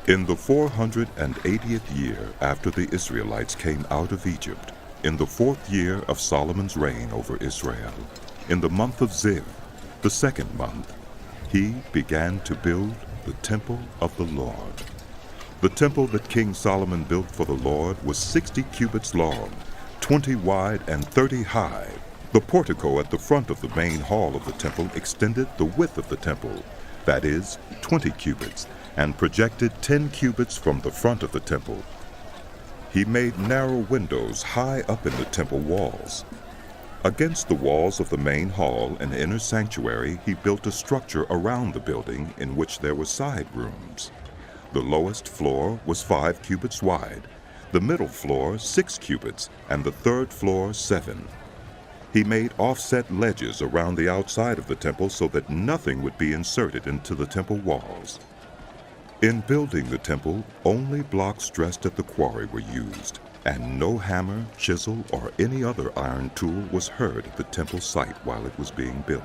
In the 480th year after the Israelites came out of Egypt, in the 4th year of Solomon's reign over Israel, in the month of Ziv, the 2nd month, he began to build the temple of the Lord. The temple that King Solomon built for the Lord was 60 cubits long, 20 wide, and 30 high. The portico at the front of the main hall of the temple extended the width of the temple, that is, 20 cubits, and projected 10 cubits from the front of the temple. He made narrow windows high up in the temple walls. Against the walls of the main hall and inner sanctuary, he built a structure around the building in which there were side rooms. The lowest floor was 5 cubits wide, the middle floor 6 cubits, and the third floor 7. He made offset ledges around the outside of the temple so that nothing would be inserted into the temple walls. In building the temple, only blocks dressed at the quarry were used, and no hammer, chisel, or any other iron tool was heard at the temple site while it was being built.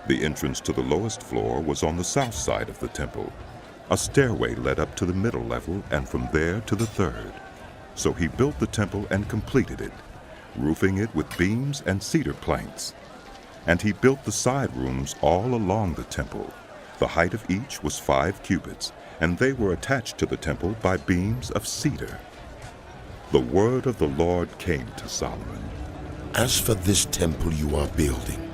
The entrance to the lowest floor was on the south side of the temple. A stairway led up to the middle level and from there to the third. So he built the temple and completed it, roofing it with beams and cedar planks. And he built the side rooms all along the temple. The height of each was 5 cubits, and they were attached to the temple by beams of cedar. The word of the Lord came to Solomon. As for this temple you are building,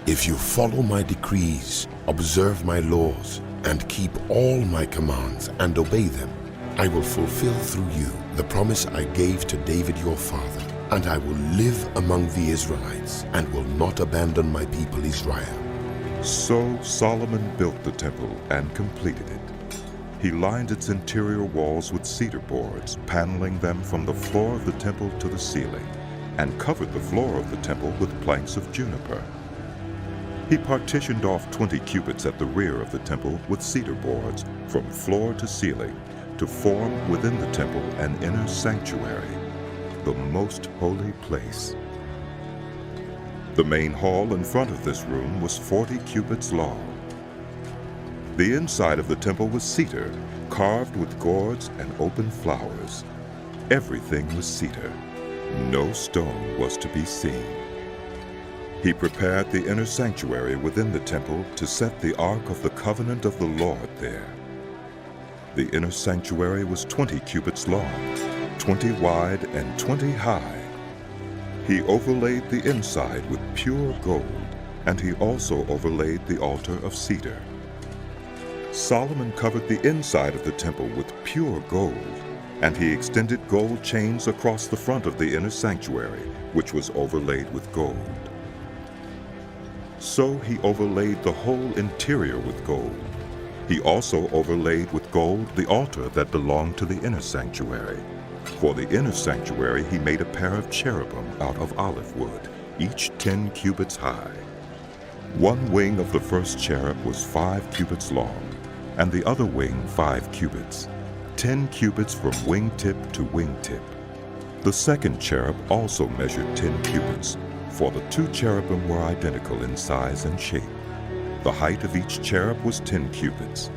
if you follow my decrees, observe my laws, and keep all my commands and obey them, I will fulfill through you the promise I gave to David your father, and I will live among the Israelites and will not abandon my people Israel. So Solomon built the temple and completed it. He lined its interior walls with cedar boards, paneling them from the floor of the temple to the ceiling, and covered the floor of the temple with planks of juniper. He partitioned off 20 cubits at the rear of the temple with cedar boards from floor to ceiling to form within the temple an inner sanctuary, the most holy place. The main hall in front of this room was 40 cubits long. The inside of the temple was cedar, carved with gourds and open flowers. Everything was cedar. No stone was to be seen. He prepared the inner sanctuary within the temple to set the Ark of the Covenant of the Lord there. The inner sanctuary was 20 cubits long, 20 wide, and 20 high. He overlaid the inside with pure gold, and he also overlaid the altar of cedar. Solomon covered the inside of the temple with pure gold, and he extended gold chains across the front of the inner sanctuary, which was overlaid with gold. So he overlaid the whole interior with gold. He also overlaid with gold the altar that belonged to the inner sanctuary. For the inner sanctuary he made a pair of cherubim out of olive wood, each 10 cubits high. One wing of the first cherub was 5 cubits long, and the other wing 5 cubits, 10 cubits from wingtip to wingtip. The second cherub also measured 10 cubits, for the 2 cherubim were identical in size and shape. The height of each cherub was 10 cubits.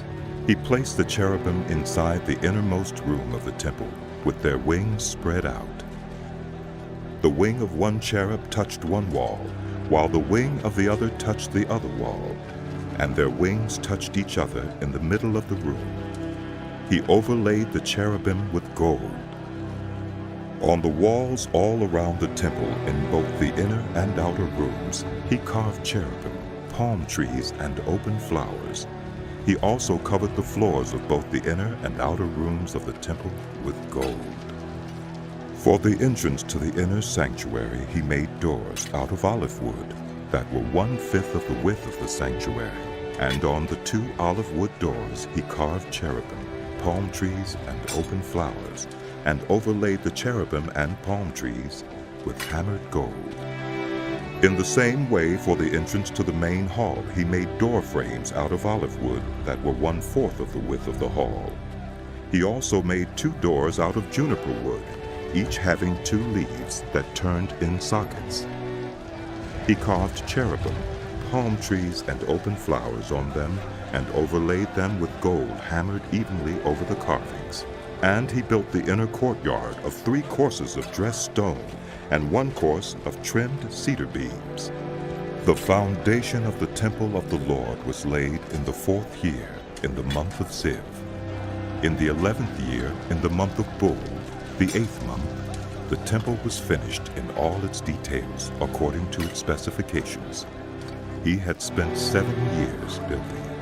He placed the cherubim inside the innermost room of the temple, with their wings spread out. The wing of one cherub touched one wall, while the wing of the other touched the other wall, and their wings touched each other in the middle of the room. He overlaid the cherubim with gold. On the walls all around the temple, in both the inner and outer rooms, he carved cherubim, palm trees, and open flowers. He also covered the floors of both the inner and outer rooms of the temple with gold. For the entrance to the inner sanctuary, he made doors out of olive wood that were 1/5 of the width of the sanctuary, and on the 2 olive wood doors he carved cherubim, palm trees, and open flowers, and overlaid the cherubim and palm trees with hammered gold. In the same way, for the entrance to the main hall, he made door frames out of olive wood that were 1/4 of the width of the hall. He also made 2 doors out of juniper wood, each having 2 leaves that turned in sockets. He carved cherubim, palm trees and open flowers on them, and overlaid them with gold hammered evenly over the carvings. And he built the inner courtyard of 3 courses of dressed stone, and 1 course of trimmed cedar beams. The foundation of the temple of the Lord was laid in the 4th year, in the month of Ziv. In the 11th year, in the month of Bul, the 8th month, the temple was finished in all its details according to its specifications. He had spent 7 years building it.